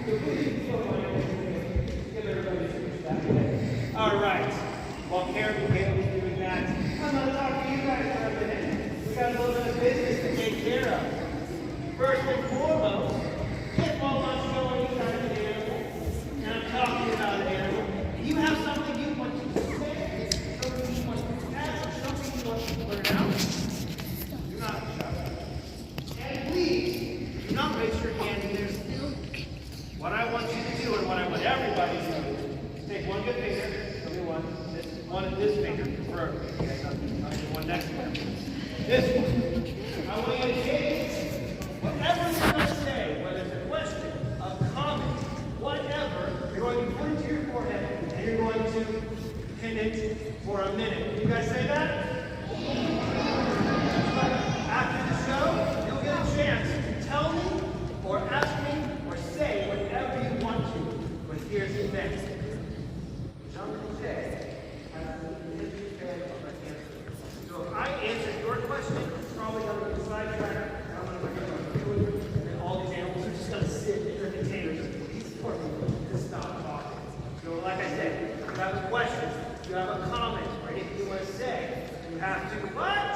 All right. While Karen and Caleb is doing that, I'm going to talk to you guys for a minute. We got a little bit of business to take care of. First and foremost, if while I'm showing you guys an animal, and I'm talking about an animal, and you have something you want to say, something you want to ask, or something you want to learn out, do not shout. And please, do not raise your hand in there still. What I want you to do, and what I want everybody to do, is take one good finger, show me one of this finger, preferably. Okay, not the one next to it. This one. I want you to take whatever you're going to say, whether it's a question, a comment, whatever, you're going to put it to your forehead, and you're going to pin it for a minute. Can you guys say that? After the show, you'll get a chance to tell me, or ask me, or say whatever you want to. But here's the thing. Something said, so if I answer your question, it's probably going to be a sidetrack. I'm going to do it, and then all these animals are just going to sit in their containers. Please for me to stop talking. So like I said, if you have a question, if you have a comment, or anything you want to say, you have to what?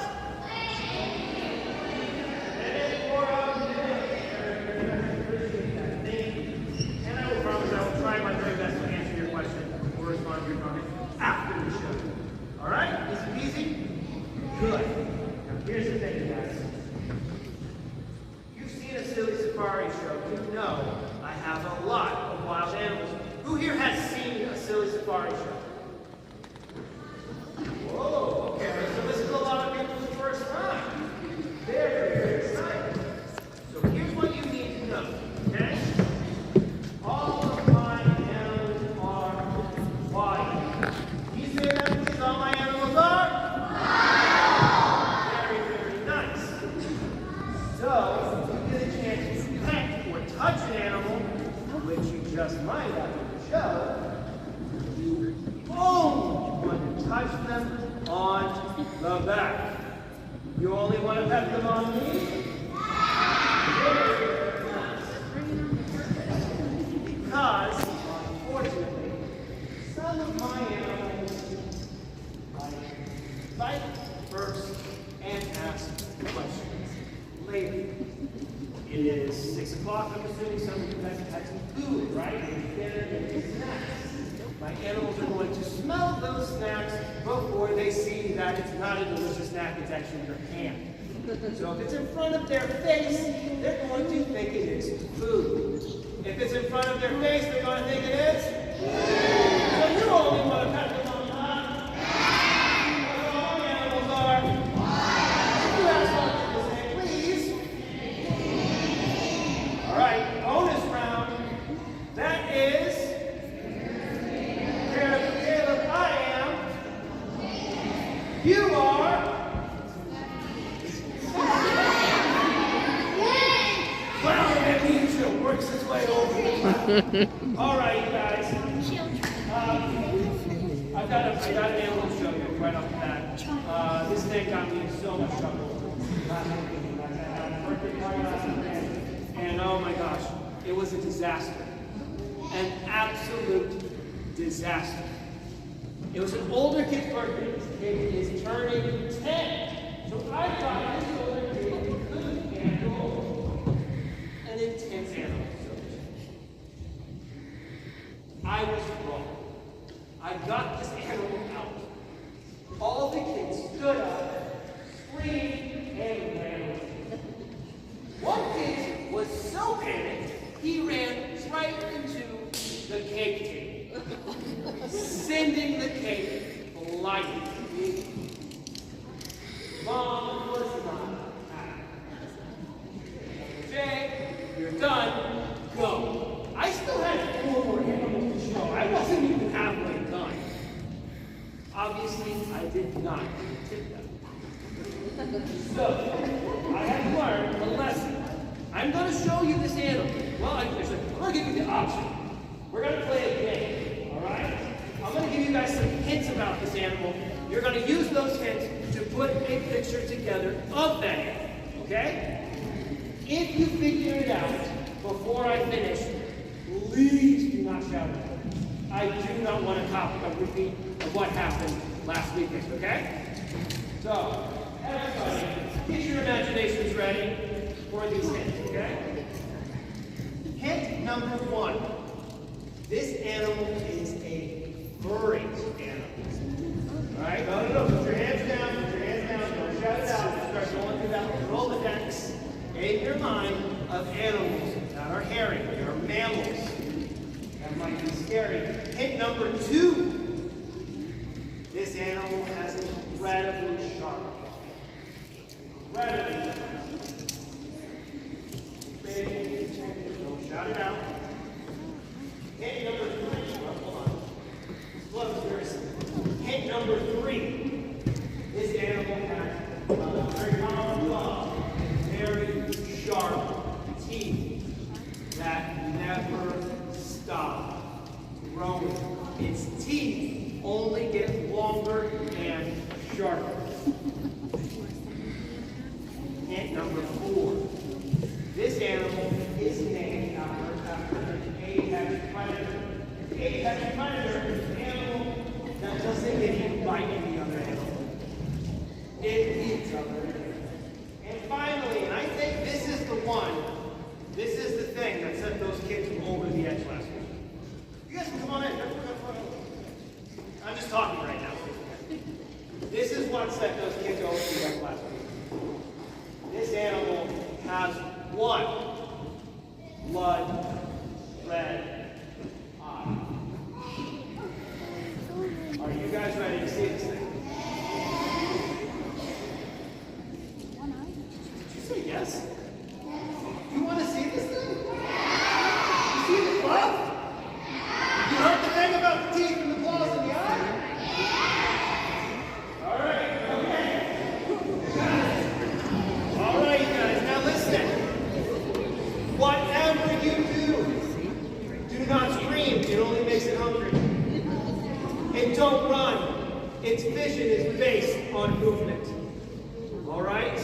And I will promise I will try my very best to answer your question or respond to your comment after the show. All right? Easy peasy? Good. Now here's the thing, guys. You've seen a silly safari show. You know I have a lot of wild animals. Who here has seen a silly safari show? Whoa, okay. So this is a lot of people's first time. Very, very exciting. So here's what you need to know, okay? All of my animals are wild. Can you say that, please? All my animals are? Very, very nice. So, if you get a chance to pet or touch an animal, which you just might after the show, you only want to touch them on the back. You only want to pet them on me? Because, unfortunately, some of my animals like first and ask questions later. It is 6 o'clock, I'm assuming some of you guys have had some food, right? Maybe dinner, maybe snacks. My animals are going to smell those snacks before they see that it's not a delicious snack, it's actually your hand. So if it's in front of their face, they're going to think it is food. If it's in front of their face, they're going to think it is food. So you only want to pet them on the back. That's all animals are. You have something to say, please. All right, bonus round. That is Caleb, I am. You are. Well, that means it works its way over. All right, you guys. I've got an animal to show you right off the bat. This thing got me in so much trouble. And oh my gosh, it was a disaster. An absolute disaster. It was an older kid's birthday. This kid is turning 10. So I thought this older kid could handle an intense animal. I was wrong. I got this animal out. All the kids stood up, screamed, and ran away. One kid was so panicked, he ran right into the cake table, sending the cake flying. Mom was not happy. Jay, you're done. Go. I still had 4 more animals to show. I wasn't even halfway done. Obviously, I did not tip them. So, I had to learn a lesson. I'm going to show you this animal. Well, I'm going to give you the option. We're going to play a game, all right? I'm going to give you guys some hints about this animal. You're going to use those hints to put a picture together of that animal, okay? If you figure it out before I finish, please do not shout at me. I do not want a repeat of what happened last weekend, okay? So, everybody, get your imaginations ready for these hints, okay? Hint number 1. This animal is a furry animal. All right? No. Put your hands down. Don't shout it out. Just start going through that Rolodex in your mind of animals that are hairy. They are mammals. That might be scary. Hint number 2. This animal has incredibly sharp. Incredibly sharp. Don't shout it out. Hint number 3. Hold on. Hint number 3. This animal has very powerful claws and very sharp teeth that never stop growing. Its teeth only get longer and sharper. Hint number 4. This animal is named after an apex predator. An apex predator is an animal that doesn't get eaten by any other animal. It eats other animals. And finally, and I think this is the one, this is the thing that sent those kids over the edge last week. You guys can come on in. I'm just talking right now. This is what sent those kids over the edge last week. This animal has one blood red eye. Are you guys ready to see this thing? Did you say yes? You want to see this thing? You see the glove? You heard the thing about the teeth and the claws and the eye? All right, okay. You got it. All right, you guys, now listen. Whatever you do not scream. It only makes it hungry. And don't run. Its vision is based on movement. All right?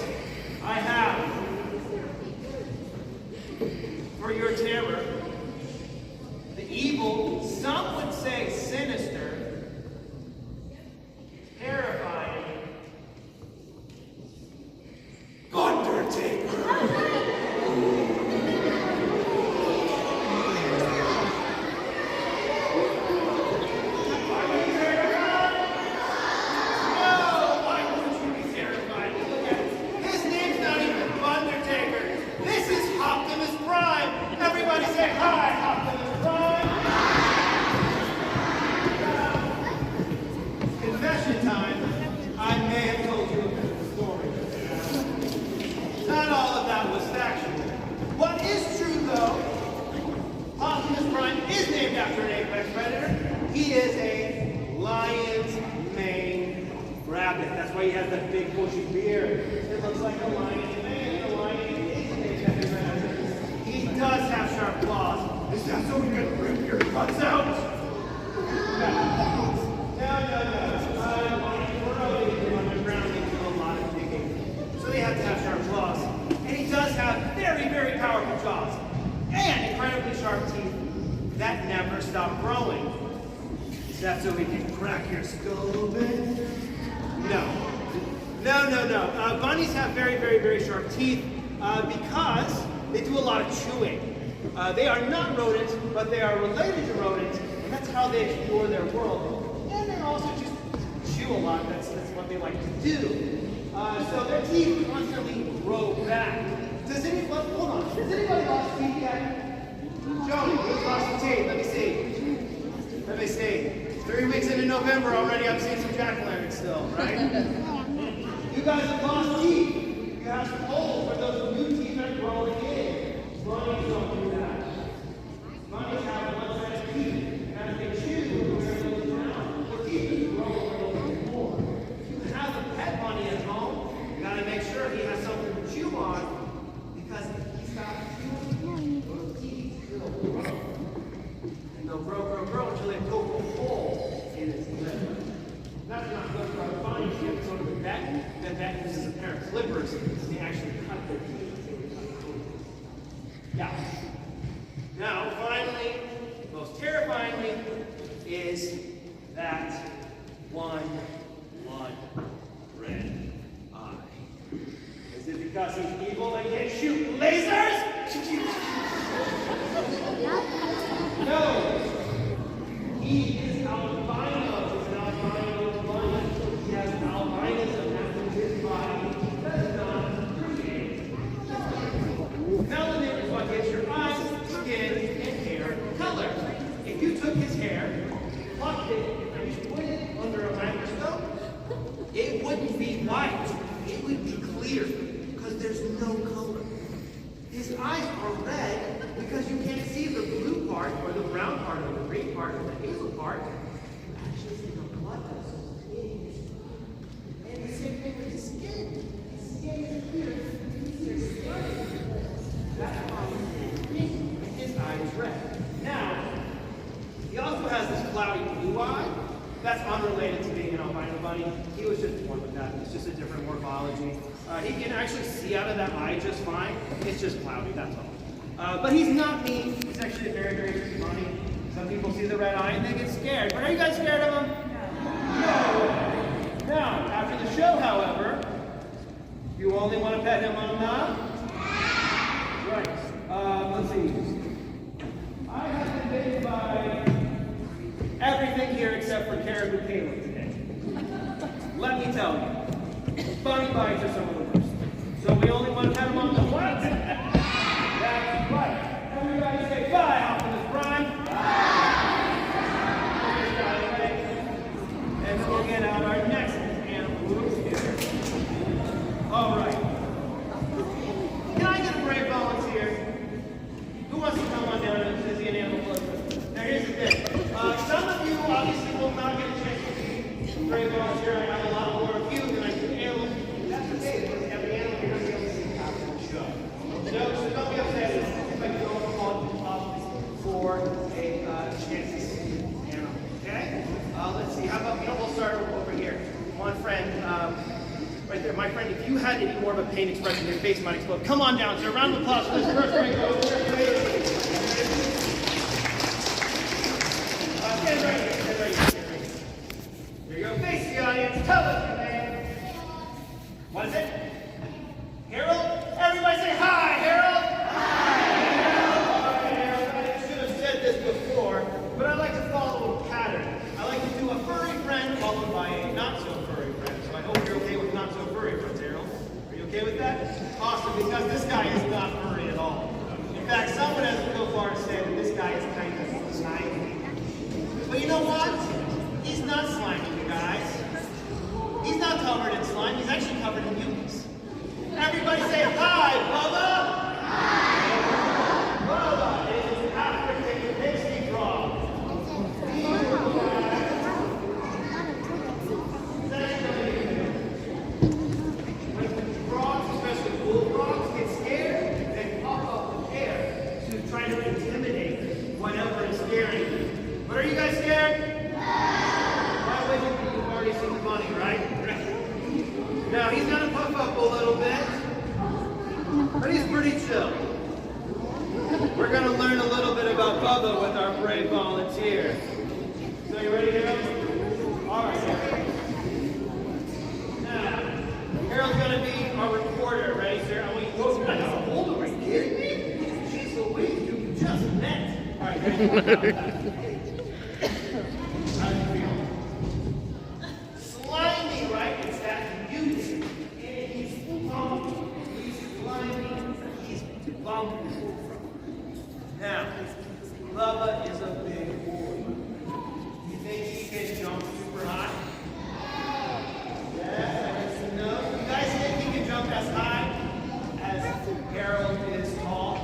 I have, for your terror, the evil, some would say sinister, terrifying, Undertaker. He is a lion's mane rabbit. That's why he has that big bushy beard. It looks like a lion's mane. A lion is a heavy rabbit. He does have sharp claws. Is that so we can rip your guts out? No. We're underground. They do a lot of digging. So they have to have sharp claws. And he does have very, very powerful jaws. And incredibly sharp teeth that never stop growing. Is that so we can crack your skull open? No. Bunnies have very, very, very sharp teeth because they do a lot of chewing. They are not rodents, but they are related to rodents, and that's how they explore their world. And they also just chew a lot. That's what they like to do. So their teeth constantly grow back. Does anybody, hold on, has anybody lost teeth yet? Joey, who's lost some teeth? Let me see. 3 weeks into November already, I'm seeing some jack-o'-lanterns still, right? You guys have lost teeth. You have some holes where those new teeth are growing in. Bunnies don't do that. Bunnies have one set of teeth. As they chew, where it goes down, the teeth is growing a little bit more. If you have a pet bunny at home, you gotta make sure he has something to chew on, because if he stops chewing, those teeth will grow. And they'll grow until they poke a hole in his lip. That's not good for our bodies. You have to go to the vet. The vet uses a pair of clippers. They actually cut their teeth. Yeah. is that one red eye? Is it because he's evil and can shoot lasers? No. He is albino. He's an albino blind. He has albinism after his body does not create. Melanin is what gives your eyes, skin, and hair color. If you took his hair, plucked it, and you put it under a microscope, it wouldn't be white. It would be clear because there's no color. His eyes are red because you can't see the blue part or the brown part or the green part or the hazel part. You actually see the blood vessels and the same thing with his skin. His skin is clear. There's skin. That's why his eye is red. Now, he also has this cloudy blue eye. That's unrelated to being an albino bunny. He was just born with that. It's just a different morphology. He can actually see out of that eye just fine. It's just cloudy, that's all. But he's not mean. He's actually a very, very sweet bunny. Some people see the red eye and they get scared. But are you guys scared of him? No. Now, after the show, however, you only want to pet him on the... Right. Let's see. I have been bitten by everything here except for Caribou Caleb today. Let me tell you, bunny bites are some of the worst. So we only want to pet him on the what? That's right. Everybody say bye, Optimus Prime. Bye. And then we'll get out our next animal group here. All right. Can I get a brave volunteer? Who wants to come on down to Disney and Animal Club? Now here's the thing. Some of you obviously will not get a chance to see brave volunteer. I have a lot more of you than I do animals. That's okay, because every animal you're going to be able to see after the show. So don't be upset if I don't call you up for a chance to see an animal. Okay? Let's see. How about we'll start over here. One friend, right there. My friend, if you had any more of a pain expression, your face might explode. Come on down. So a round of applause for this first grade ghost. Stand right here. Stand right here. Stand right here. Here you go. Face the audience. Tell us your name. What is it? Harold? Everybody say hi, Harold. Hi, Harold. All right, Harold. I should have said this before, but I like to follow a pattern. I like to do a furry friend followed by a not so furry friend. So I hope you're okay with not so furry friends, Harold. Are you okay with that? Awesome, because this guy is not furry at all. In fact, someone has to go far and say that this guy is kind of slimy. But you know what? He's not slimy, you guys. He's not covered in slime. He's actually covered in mucus. Everybody say hi, Bubba! Hi! Bubba is an African pixie frog. When frogs, especially bullfrogs, get scared, they pop up the air to try to intimidate whatever is scaring them. But are you guys scared? Why would you be? You've already seen the bunny, right? Now he's gonna puff up a little bit, but he's pretty chill. We're gonna learn a little bit about Bubba with our brave volunteer. So you ready, Harold? All right, Harold. Now, Harold's gonna be our reporter. Ready, sir? I want you to go. I got a hold of her. Are you kidding me? Jeez Louise, you just met. All right, ready? How do you feel? Slimy, right? It's that mucus. And he's lumpy. He's slimy. He's lumpy. Now, Bubba is a big boy. You think he can jump super high? Yes, no. You guys think he can jump as high as Harold is tall?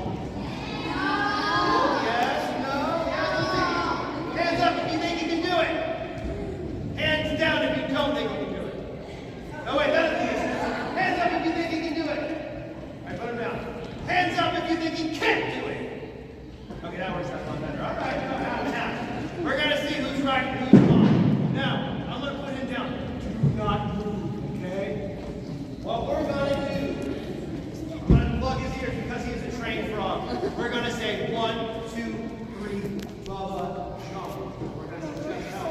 Yes, no, yes, hands up if you think you can do it. Hands down if you don't think you can do it. No, wait, that is the hands up if you think you can do it. All right, put him down. Hands up if you think he can't do it. Okay, that works out a lot better. All right, now, we're going to see who's right and who's wrong. Now, I'm going to put him down. Do not move, okay? What we're going to do, I'm going to plug his ears because he's a trained frog. We're going to say 1, 2, 3, Bubba, jump. We're going to jump out.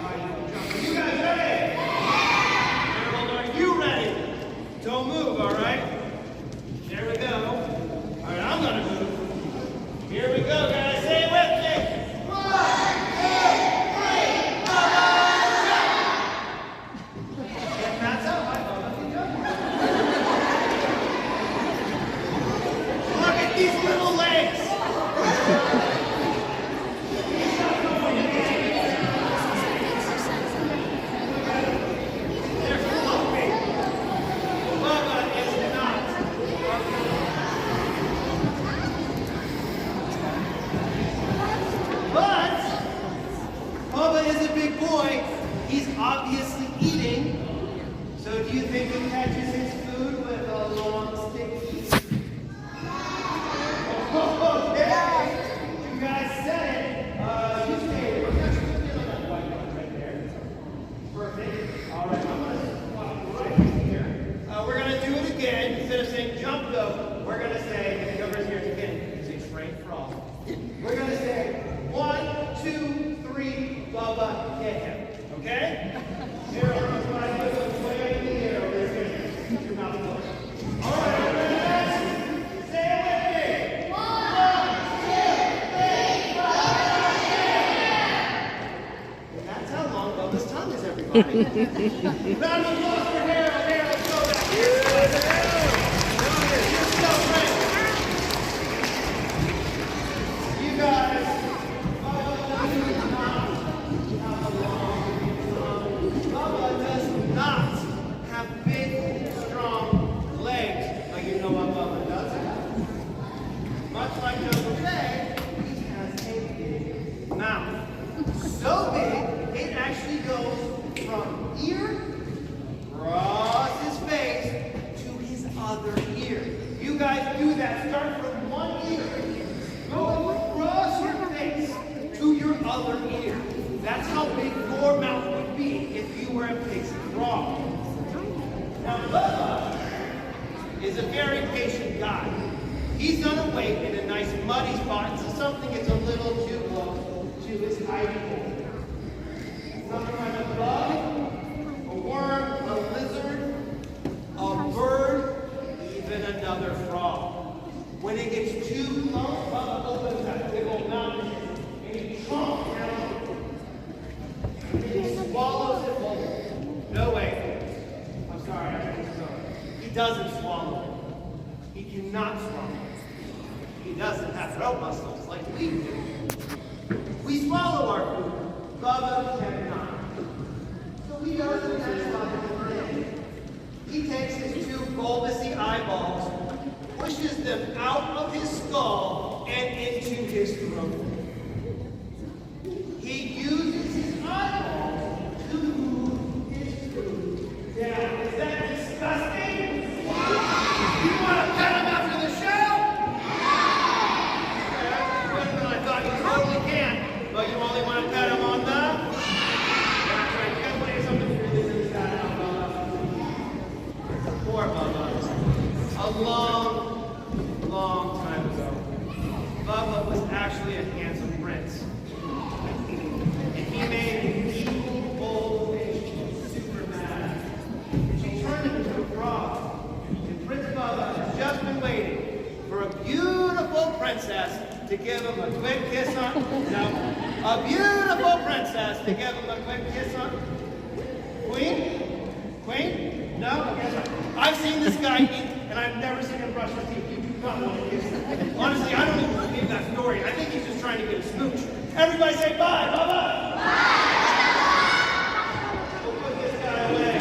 do you think he catches his food with a long sticky? Okay, you guys said it. You stay there. We're actually going to get on that white one right there. Perfect. All right, I'm going to walk right here. We're going to do it again. Instead of saying jump, though, we're going to say, over here again, it's a trained frog. We're going to say 1, 2, 3, Bubba, get him. Okay? Here, I'm going to try to put it way in the air over here. Keep your mouth closed. All right, everybody, say it with me. 1, 2, 3, 4. That's how long Bubba's tongue is, everybody. Round of applause for Harold. Harold, go back here. You're so great. You guys, Bubba does not have big, strong legs. But you know what Bubba does have? Much like Uncle Jay, he has a big mouth. So big, it actually goes from ear across his face to his other ear. You guys do that. Start from one ear. Go across your face to your other ear. That's how big your mouth would be if you were a pig's frog. Now, Bubba is a very patient guy. He's gonna wait in a nice muddy spot until something gets a little too close to his hiding hole. Something like a bug, a worm, a lizard, a bird, even another frog. When it gets too close, Bubba opens that big old mouth and he chomps down. And he swallows it whole. No way. I'm sorry, I think so. He doesn't swallow it. He cannot swallow it. He doesn't have throat muscles like we do. We swallow our food. Bubba cannot. So he does the next logical thing. He takes his two bulbousy eyeballs, pushes them out of his skull and into his throat. He uses his eyeballs to move his food down. Is that disgusting? You want to pet him after the show? Okay, that's better than I thought. You totally can. But you only want to pet him on the... That's right. You guys want to hear something really, really sad now, Bubba? Poor Bubba. A long time ago, Bubba was actually a handsome prince. And he made an evil old witch super mad. And she turned him into a frog. And Prince Bubba has just been waiting for a beautiful princess to give him a quick kiss on. No, a beautiful princess to give him a quick kiss on. Queen? Queen? No? Okay, sorry. I've seen this guy eat, and I've never seen him brush his teeth. You do not want to kiss him. Honestly, I don't even believe that story. I think he's just trying to get a smooch. Everybody say bye, Bubba! Bye! We'll put this guy away.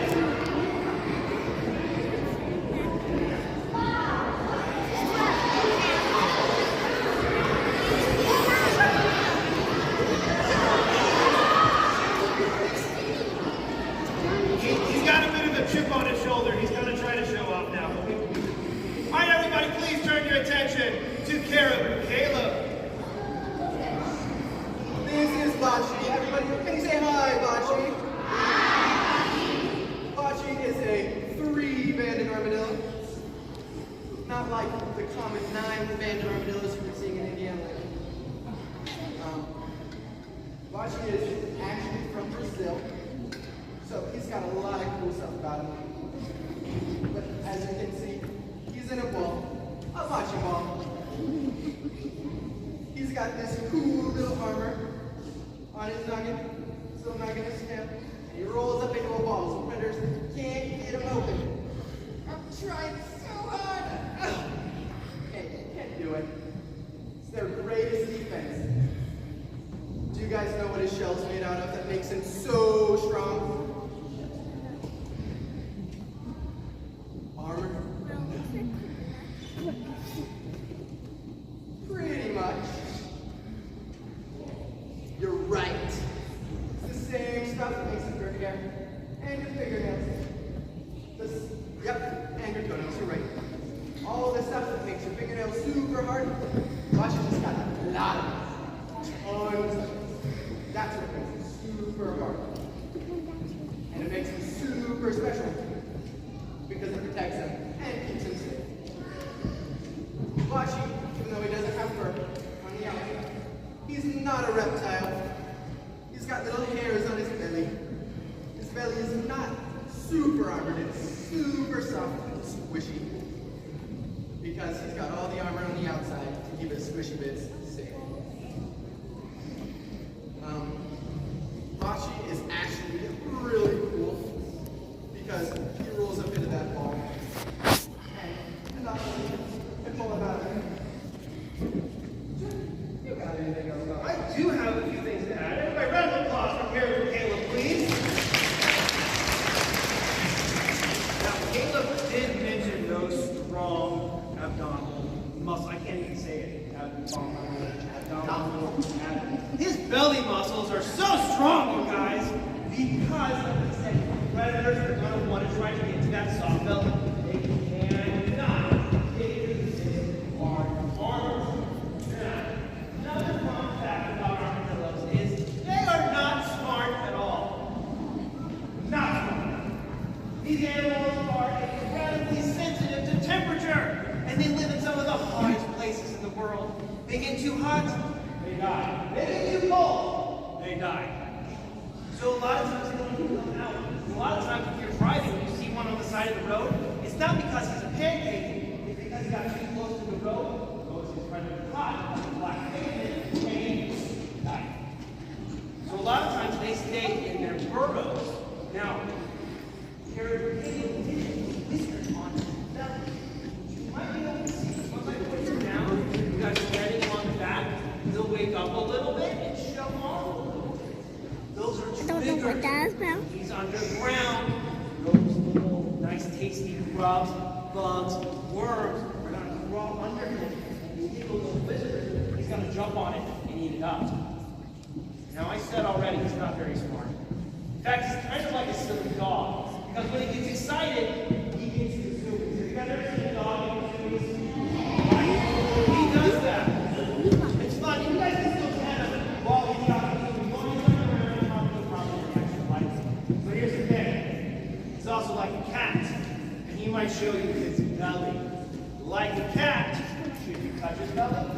He's got a bit of a chip on his shoulder. He's going to try to show off now. All right, everybody, please turn your attention to Caleb. This is Bocce. Everybody, can you say hi, Bocce? Bocce is a 3-banded armadillo. Not like the common 9-banded armadillos you've been seeing in India. Bocce is actually from Brazil. So he's got a lot of cool stuff about him. But as you can see, he's in a ball, a bocce ball. He's got this cool little armor on his nugget, so nugget is him. And he rolls up into a ball, so predators can't get him open. I'm trying so hard. Can't do it. It's their greatest defense. Do you guys know what his shell's made out of that makes him so strong? Armor? Pretty much. You're right. It's the same stuff that makes his dirty hair and his fingernails. The fingernails super hard. Watch it just got a lot of them. Tons of them. That's what makes it super hard. And it makes him super special because it protects him and keeps him safe. Washi, even though he doesn't have fur on the outside, he's not a reptile. He's got little hairs on his belly. His belly is not super armored, it's super soft and squishy because he's got all the armor on the outside to keep his squishy bits safe. Washi is actually really cool because he rolls up into that ball and not only can pull him out of there. You got anything else? I do have a few things to add. Everybody, round of applause for Caleb, please. Now, Caleb did mention those strong abdominal muscles. I can't even say it. Abdominal. His belly muscles are so strong, you guys, because, like I said, predators are going to want to try to get to that soft belly. They cannot get into this hard armor. Now, another fun fact about armadillos is they are not smart at all. Not smart. These animals are incredibly sensitive to temperature, and they live in some of the hottest places in the world. They get too hot, they die. They get too cold, they die. So a lot of times they don't even come out. A lot of times if you're driving and you see one on the side of the road, it's not because he's a pancake, it's because he got too close to the road, goes incredibly hot, on the black pavement, and he died. So a lot of times they stay in their burrows. Now, they're whiskers on his belly. You might be able to see this. Once I put him down, you guys spreading on the back, they'll wake up a little bit and shove off a little bit. Those are Don't know what that is, Mel. He's underground. Those little nice tasty grubs, bugs, worms are going to crawl under him. And these little visitors, he's going to jump on it and eat it up. Now I said already he's not very smart. In fact, he's kind of like a silly dog. Because when he gets excited, he gets the zoomies. Have you guys ever seen a dog get the zoomies? He does that. It's fun. You guys can still kind of while he's got the zoomies. While he's looking around and talking to probably the actual lights. But here's the thing. He's also like a cat. And he might show you his belly. Like a cat. Should you touch his belly?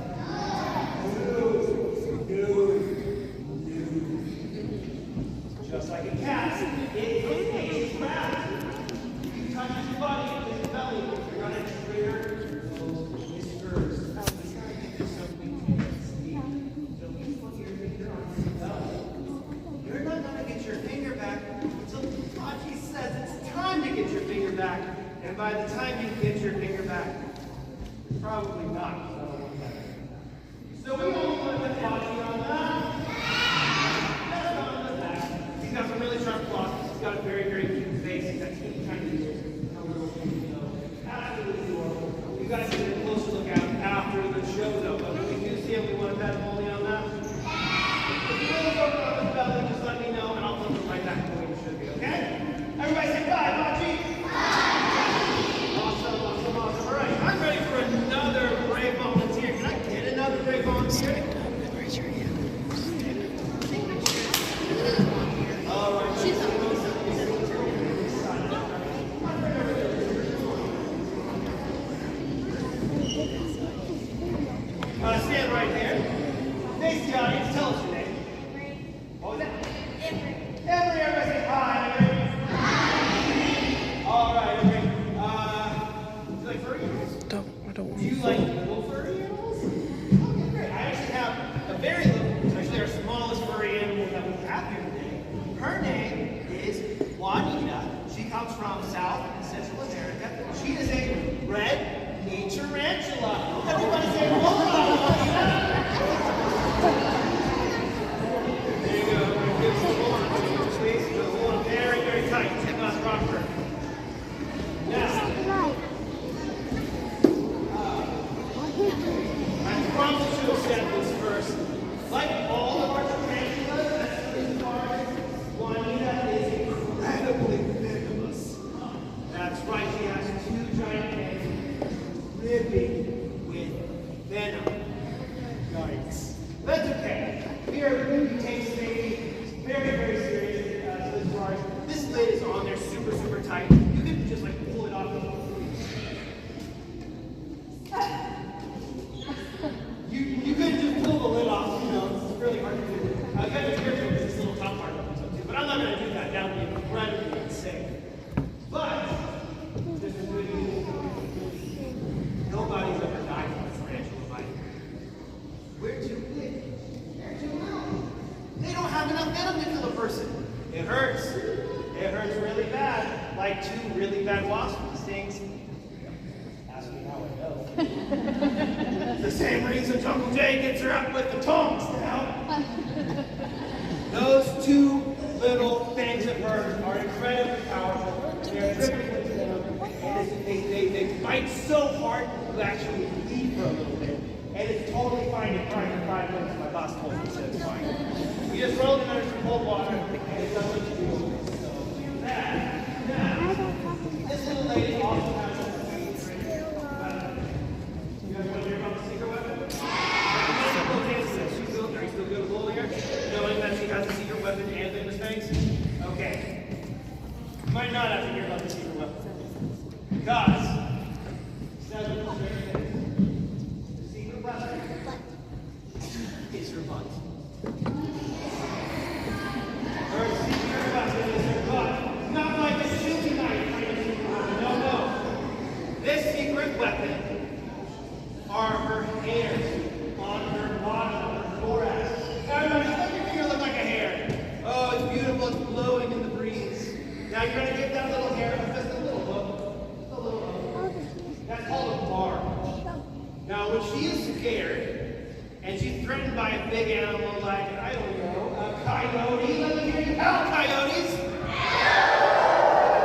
Just like a cat, it is a trap. If you touch his body, his belly, you're going to trigger those whiskers. He's going to think there's something you can't see. So you put your finger on his belly. You're not going to get your finger back until Hachi says it's time to get your finger back. And by the time you get he takes safety very, very serious as far as this lid is on there super, super tight. You can just like pull it off. You could just pull the lid off, you know, it's really hard to do. You have to be careful with this little top part opens up too, but I'm not going to do that. That would be incredibly unsafe. But, there's a good news. Nobody's ever died from a tarantula bite. We're too big. They're too little. They don't have enough venom to kill a person. It hurts. It hurts really bad. Like 2 really bad wasp stings. Ask me how I know. The same reason Uncle Jay gets her up with the tongs now. Those 2 little things of hers are incredibly powerful. They're tripping into them. And they bite so hard you actually bleed for a little bit. And it's totally fine to cry for 5 minutes. My boss told me, so it's fine. You just roll them under some cold water, and it does what you do. So that. Now, this little lady also has a weapon. You guys want to hear about the secret weapon? Okay, so are you still good with holding her? Knowing that she has a secret weapon and famous fangs? Okay. You might not have to hear about the secret weapon. Because, seven very things. The secret weapon is her butt. Her secret weapon is her butt. Not like a shooting knife kind of secret weapon. No, no. This secret weapon are her hairs on her bottom, her thorax. Everybody, let your finger look like a hair. Oh, it's beautiful. It's blowing in the breeze. Now you're going to give that little hair just a little hook. Just a little hook. That's called a barb. Now, when she is scared and she's threatened by a big animal like, I don't know, a coyote. Let me hear you howl, coyotes.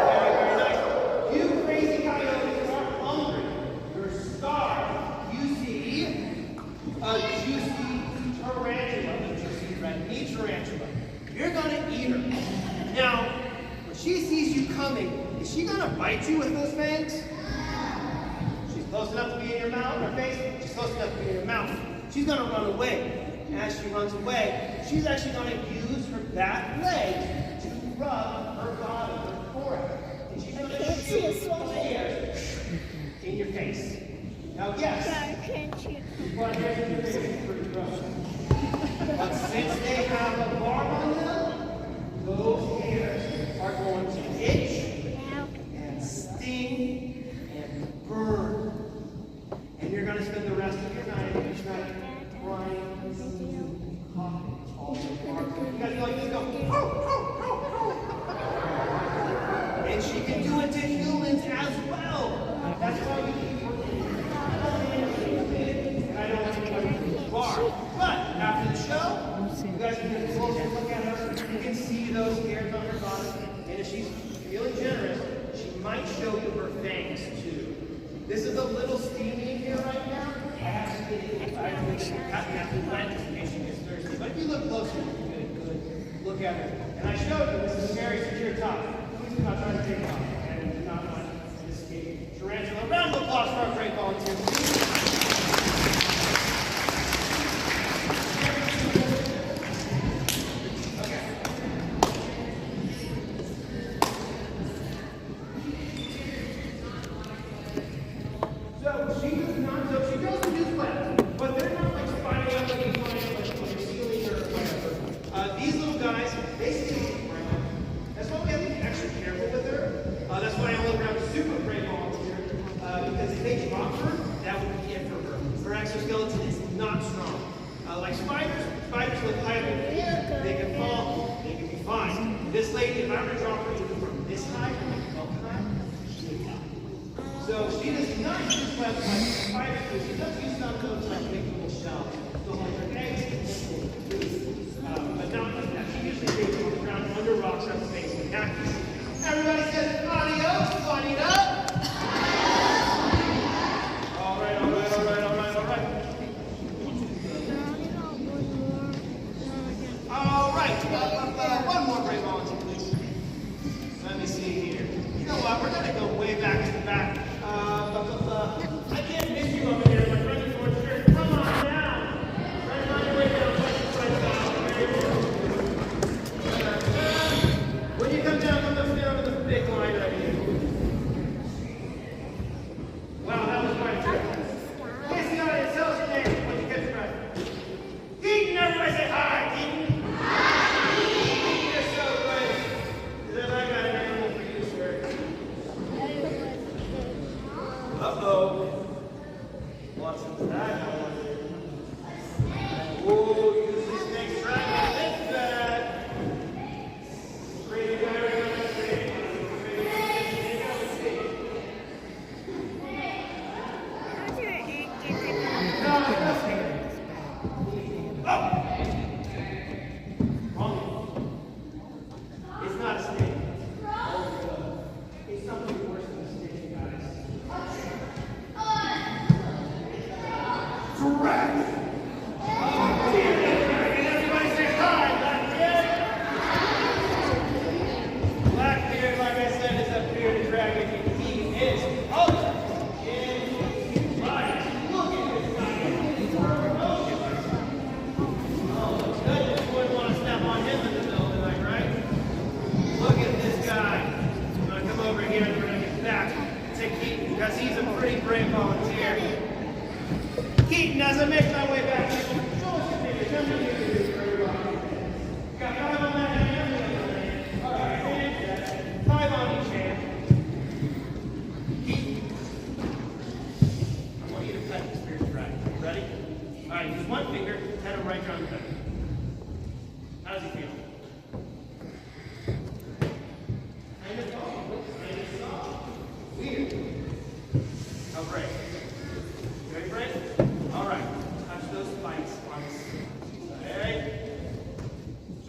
Very, very nice. You crazy coyotes are hungry. You're starved. You see a juicy tarantula, a juicy red meat tarantula. You're going to eat her. Now, when she sees you coming, is she going to bite you with those fangs? She's close enough to be in your mouth, her face, she's close enough to be in your mouth. She's going to run away. And as she runs away, she's actually going to use her back leg to rub her bottom, her thorax. And she's going to shoot air in your face. Now, yes, but since they have a barb on them, those hairs are going to itch and sting and burn. And you're going to spend the rest of your night each night crying and coughing all your barbs. You guys go like this, go, and she can do it to humans as well. That's why we keep working. And I don't want anybody to barb. But after the show, you guys can get a closer look at her. You can see those hairs on her bottom. And if she's feeling generous, she might show you her fangs too. This is a little steamy in here right now. I have to get it. I have to plant this in case she gets thirsty. But if you look closer, you can get a good look at her. And I showed you this is a very secure top. Please do not try to take it off. And do not want to escape tarantula. Round of applause for our great volunteers. Exoskeleton is not strong. Like spiders live high up in the air, they can fall, they can be fine. This lady, if I were to drop her even from this high, up high, she would die. So she does not use webs like spiders do. She does use some of those like big little shells to hold her eggs, but not like that. She usually stays on the ground under rocks or at the base of the cactus. Everybody says adios, Juanita. One more great volunteer, please. Let me see here. You know what? We're going to go way back to the back. I can't miss you over there, my brother George. Come on down. Right on your way down.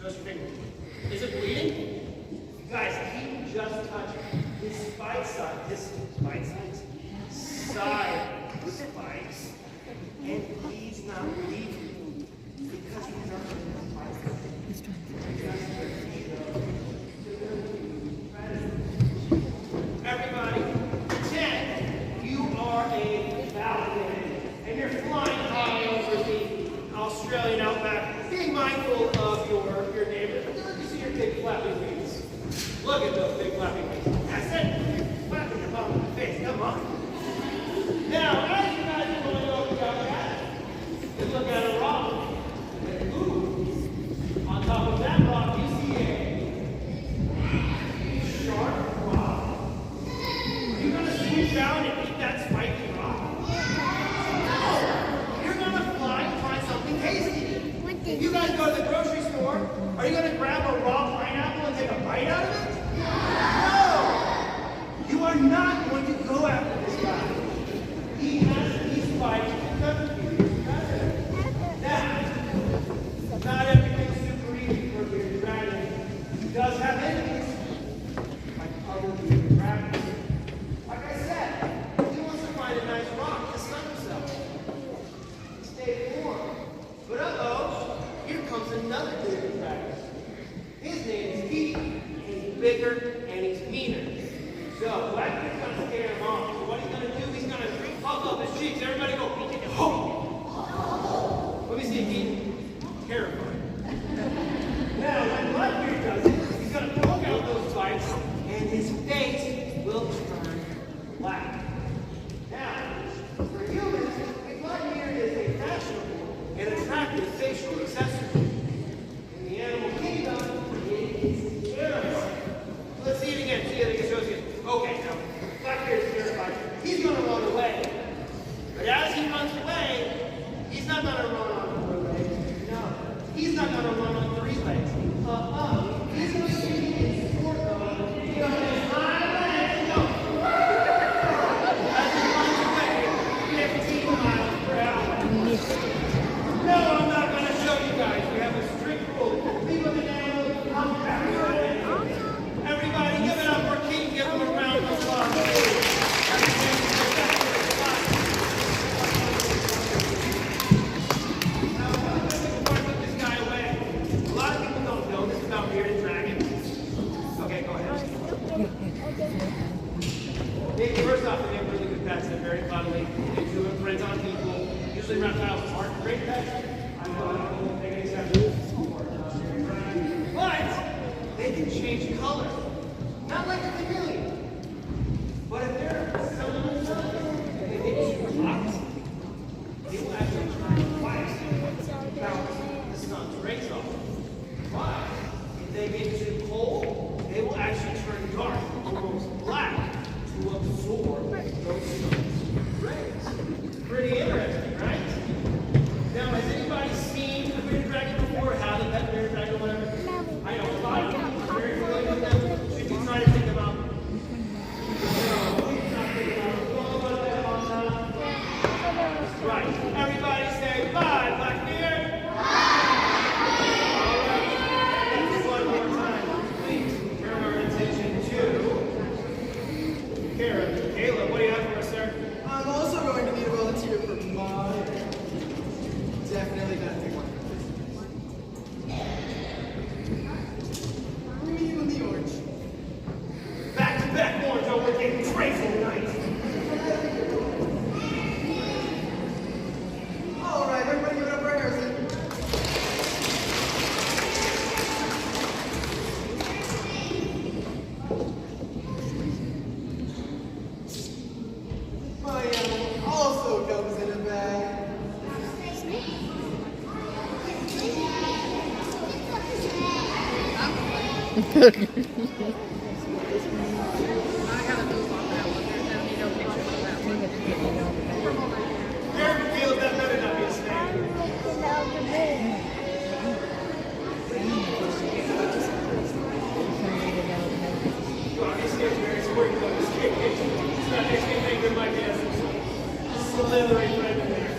Trust your finger. Is it bleeding? Guys, he just touched his spike side. His spike sides? Side spikes. And he's not bleeding. Because he's not his spike side. Everybody, pretend you are a falcon and you're flying high over the Australian outback, being mindful of your neighbors. You see your big flapping wings. Look at those big flapping wings. That's it. Flapping your bum in the face. Come on. Now, as you guys are going over the outback, you look at a rock. And ooh, on top of that rock, you see a sharp rock. Are you going to swoop down and eat that spiky rock? No! You're going to fly and find something tasty. If you guys go to the grocery store, are you going to grab a raw pineapple and take a bite out of it? No! You are not going to go after this guy. He has these spikes because of you. Now, not everything's super easy for your dragon. He does have enemies, like other bearded dragons. Like I said, he wants to find a nice rock to sun himself. Stay warm. But uh-oh, here comes another bearded dragon. His name is Pete, and he's bigger and he's meaner. So Blackbeard's going to scare him off. So what he's going to do, he's going to puff up his cheeks. Everybody go, Pete, ho! Let me see, Pete. Terrifying. Now, when Blackbeard does it, he's going to poke out those spikes, and his face will turn black. Now, for humans, Blackbeard is a fashionable and attractive facial accessory. In the animal kingdom, it is terrifying. Let's see it again. See it again. Show us again. Okay, now, Blackbeard is terrified. He's going to run away. But as he runs away, he's not going to run on 4 legs. No. He's not going to run on 3 legs. He's going to be in sport mode. He's on his hind legs and go. As he runs away, 15 miles per hour. No, I'm not going to show you guys. We have a strict rule. Leave with an animal, come back. Everybody, give it up for King. Give him a round of applause. Now, before I put this guy away, a lot of people don't know this about bearded dragons. Okay, go ahead. First off, they have really good pets. They're very cuddly. They do imprint on people. Usually reptiles aren't great pets. I know they can accept it. But they can change color. Not like a chameleon. But if they're someone and they get too hot, they will actually turn white. Bounce the sun's rays off. But if they get too cold, they will actually turn dark, almost black, to absorb those sun's rays. Pretty interesting, right? Now, has anybody seen a bearded dragon before? Had a pet bearded dragon or whatever? I know a lot of people are very familiar with them. Should you try to think about them? Right. Everybody say bye, Blackbeard. All right. Let's do one more time. Please turn our attention to Caleb. What do you have for us, sir? I'm also going to need a volunteer for mine. Definitely gotta take one. Green with the orange. Back to back, orange. Oh, we're getting crazy tonight. All right, everybody give it up for Harrison. My animal also comes in a bag. Derek feels that better not be a snake. Well, this kid's very squirty, though. This kid, it's not makes me think there might be a slithery friend in there.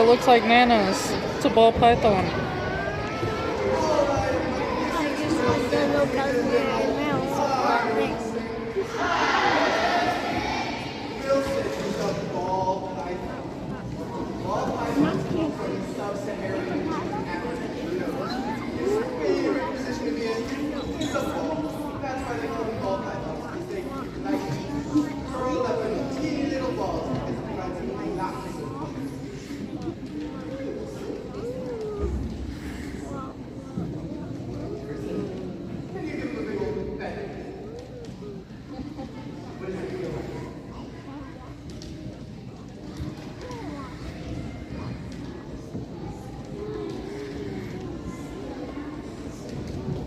looks like Nana's. It's a ball python. I just want to look at the mouth. Wilson is a ball python. Ball pythons come from sub-Saharan Africa. His favorite position to be in is a ball. That's why they call them ball pythons. Because they like to curl up in teeny little balls because it prevents them from knocking. Can you give him a big old pet? What does it feel like?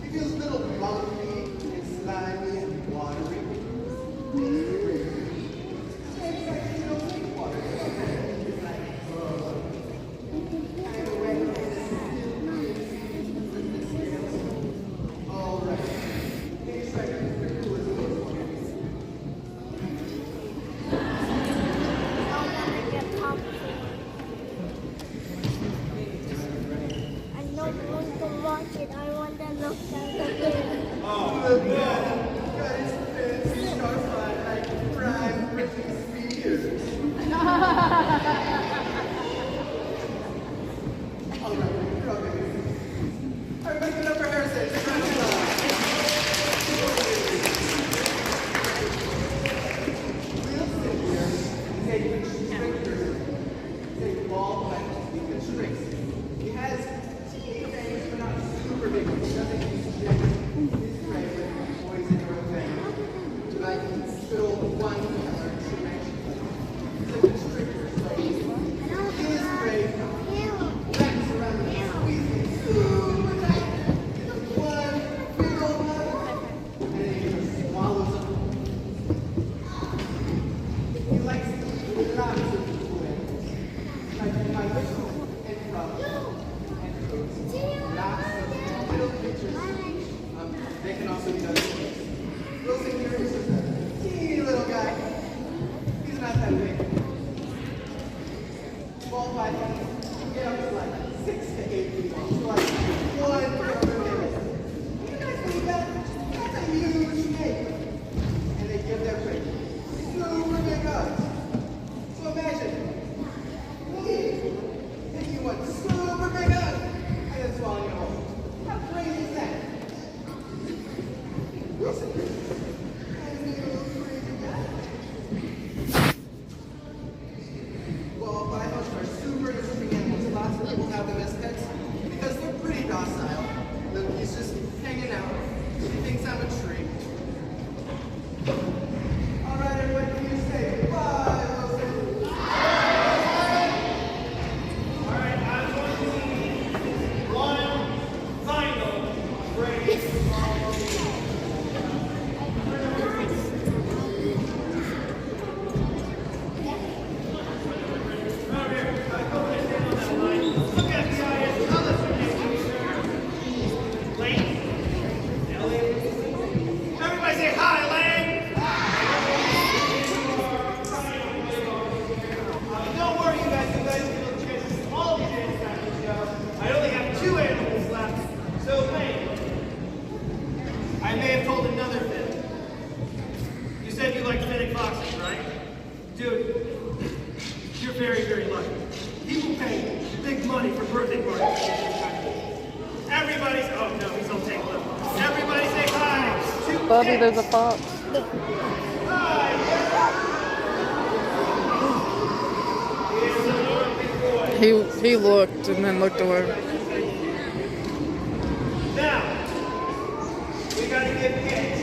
He feels a little bumpy and slimy and watery. It's like you don't take water. It's like, kind of wet. All right. Any second, Mr. Cool is going for me. I want to get popcorn. I don't want to watch it. I want to look at the game. Look at him. Got his fancy sharp eye like prime Britney Spears. All right, you're okay. Everybody get up for Harrison. It's round of applause. We'll sit here and take constrictors. Take ball pythons to be constricts. He has teeny fangs, but not super big ones. He doesn't use his prey with poison or a venom. Like little one color dimensions. He's a constrictor, so his prey wraps around him, squeezing super tight. Gets one big old mouth, and then he just swallows up. He likes to eat lots of cool animals, like mice and frogs and toads. Lots of little creatures. They can also eat other things. Wilson here is just a teeny little guy. He's not that big. Ball pythons get up to like 6 to 8 feet long. So like 1 foot per minute. You guys believe that? That's a huge snake. And they give their prey super big hugs. So imagine me taking you one super big hug and then swallowing it whole. How crazy is that? Wilson, and you crazy guy. Well, pythons are super interesting animals. Lots of people have them as pets because they're pretty docile. Look, he's just hanging out. He thinks I'm a tree. All right, everybody, can you say bye, Wilson? All right, I'm going to need one final break. Over here, go ahead and stand on that line. Look at the audience. Tell us your name, please, sir. Lane? Elliot? Everybody say hi, Lane! Don't worry, you guys get a chance to see all these animals after the show. I only have 2 animals left. So, Lane, I may have told another fib. You said you like fitting foxes, right? Dude, you're very, very lucky. People pay big money for birthday parties. Everybody's, oh no, he's on take left. Everybody say hi to Bubby, Ed. there's a fox. Hi. He's a little big boy. He looked and then looked away. Now, we gotta give Ed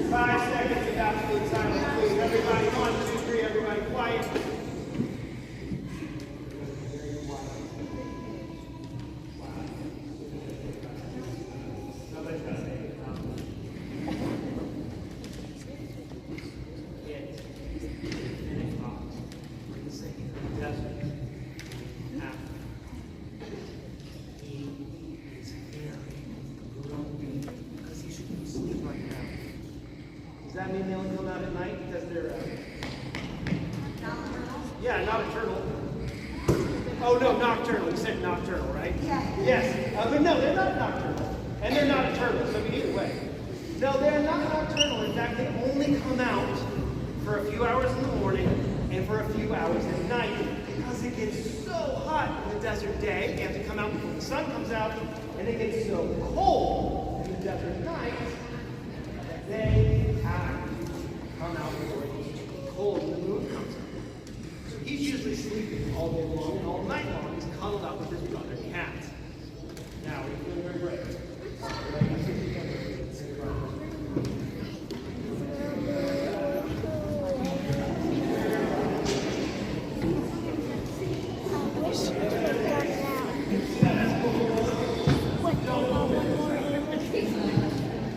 5 seconds of absolute silence, please. Everybody, 1, 2, 3, everybody quiet. Somebody's gotta say it. Ed, fitting fox. Desert. Africa. He is very grumpy because he should be asleep right now. Does that mean they only come out at night because they're, yeah, not a turtle. Oh no, nocturnal. You said nocturnal, right? Yeah. Yes. But no, they're not nocturnal. And they're not a turtle, so either way. No, they're not nocturnal. In fact, they only come out for a few hours in the morning and for a few hours at night because it gets so hot in the desert day. They have to come out before the sun comes out, and it gets so cold in the desert night that they have to come out before it's cold and the moon comes up. So he's usually sleeping all day long and all night long. He's cuddled up with his brother cat. Now, we're feeling very brave. I wish you could have done that. What the hell was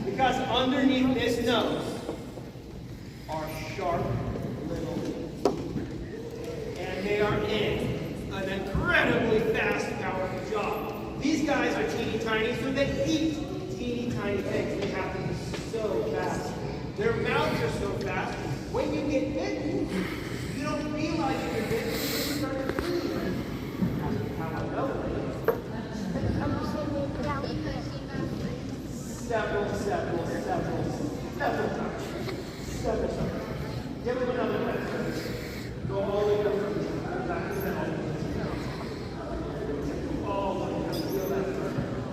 Because underneath this nose are sharp little teeth. And they are in an incredibly fast, powerful jaw. These guys are teeny tiny, so they eat teeny tiny things. They have to be so fast. Their mouths are so fast, when you get bitten, you don't realize you're bitten until you start to breathe. How I know it. I'm sitting down here. Several times. Give him another one. Go all the way up. Back to the all the way up. Feel that.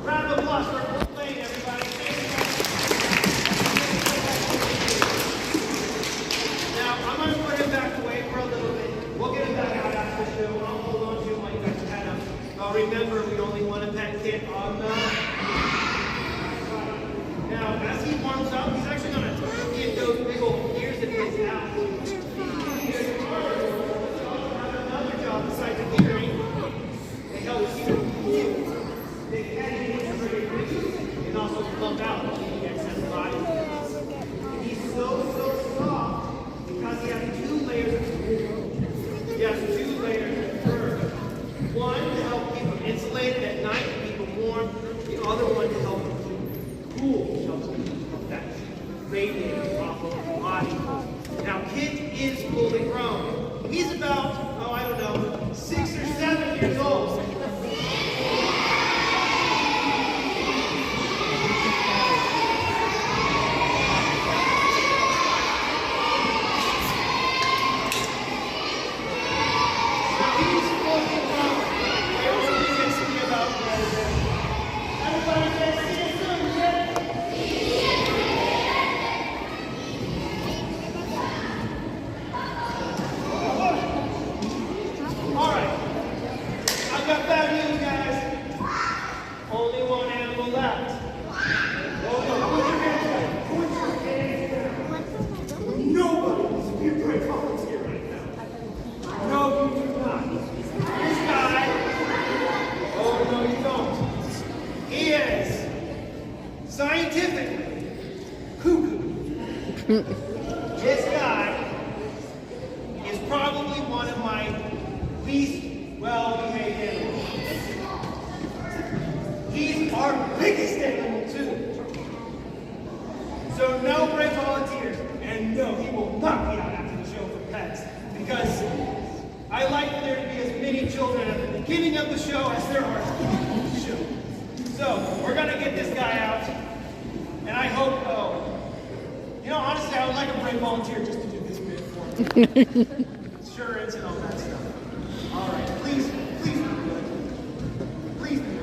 Round of applause for playing, everybody. Now, I'm going to put him back away for a little bit. We'll get him back out after the show. I'll hold on to him while you guys pet him. Remember, we only want a pet kit on the... Now, as he warms up, he's actually going to get those big old ears of his out. Another job besides the hearing. They help hear you. They can breathe and also pump out the excess body. And he's so soft because he has 2 layers of fur. He has 2 layers of fur. One to help keep him insulated at night and keep him warm. The other one to help him keep cool, shelter of that heat radiating off of his body. Now, Kit is fully grown. He's about, I don't know, 6 or 7 years old. Scientifically, cuckoo. This guy is probably one of my least well-behaved animals. He's our biggest animal, too. So no brave volunteers, and no, he will not be out after the show for pets, because I like for there to be as many children at the beginning of the show as there are at the end of the show. So we're going to get this guy out. And I hope, honestly, I would like a brave volunteer just to do this bit for me. Insurance and all that stuff. All right, please be good. Please be good.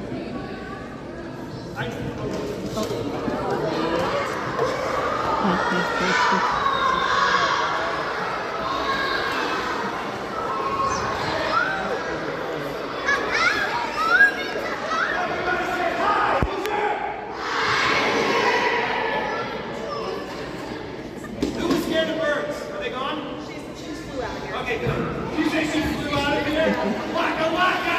Okay, good. You say she flew out of here? Waka waka!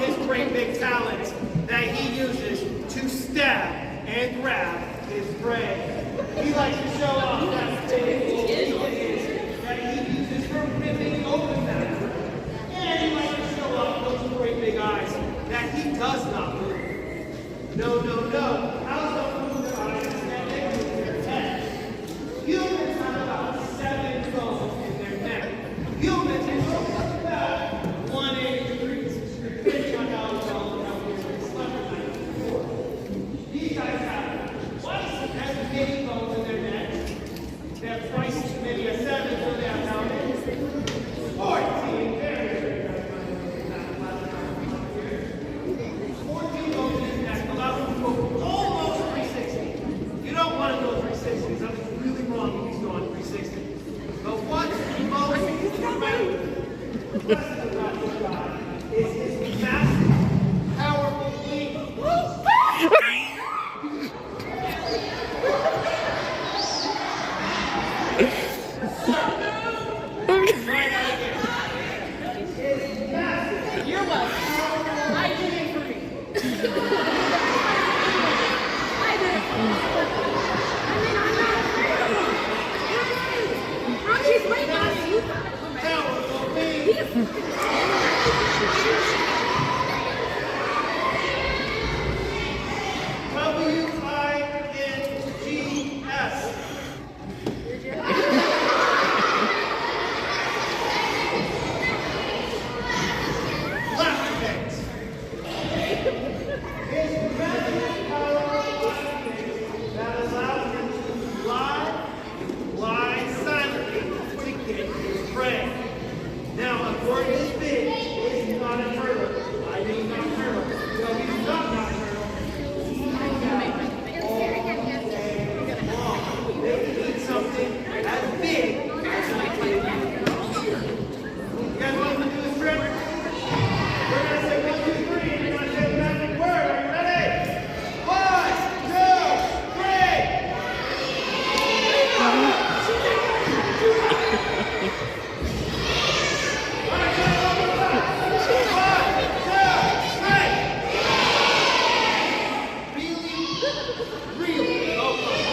his great big talents that he uses to stab and grab his prey. He likes to show off that big old eagle is that he uses for ripping open that prey. And he likes to show off those great big eyes that he does not move. No, no, no. Owls don't move their eyes, instead they move their head. Humans have about 7 bones in their neck. Humans can roll about 180 degrees, depending on how well and how much they slept the night before. These guys have twice as many bones in their neck. They have twice as many as 7, so they have how many? 14. Very, very good. 14 bones in their neck allow them to go almost 360. You don't want to go 360. Something's really wrong if he's going 360. But what's most impressive about this guy is his massive, powerful wings. You're welcome. I did it for me. I did it. I mean, I'm not afraid of him. She's right now. Powerful wings. WINGS. Laughing Gates. His massive powerful laughing gates that allows him to fly silently to get his prey. Now, a bird this big is not a turtle. I mean not a turtle. No, he's not a turtle. They can eat something as big as a kid. You guys want to do this trip? We're going to say 1, 2, 3, and you're going to say the magic word. Are you ready? 1, 2, 3. All right, guys, one more time. 1, 2, 3. Really go for it.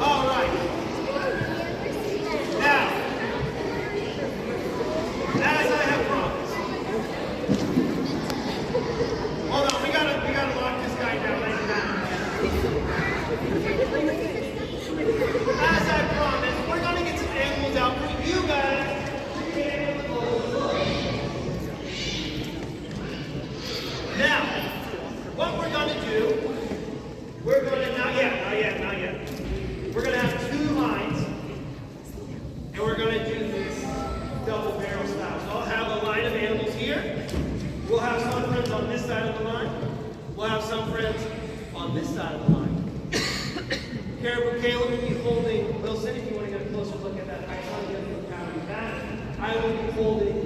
All right. Now, as I have promised. Hold on, we gotta lock this guy down right now. As I promised, we're gonna get some animals out for you guys to be able to go. Now, what we're gonna do, we're gonna not yet. We're gonna have 2 lines, and we're gonna do this double barrel style. So I'll have a line of animals here. We'll have some friends on this side of the line. We'll have some friends on this side of the line. Caribou Caleb will be holding Wilson. If you want to get a closer look at that, I want to get a look at that. I will be holding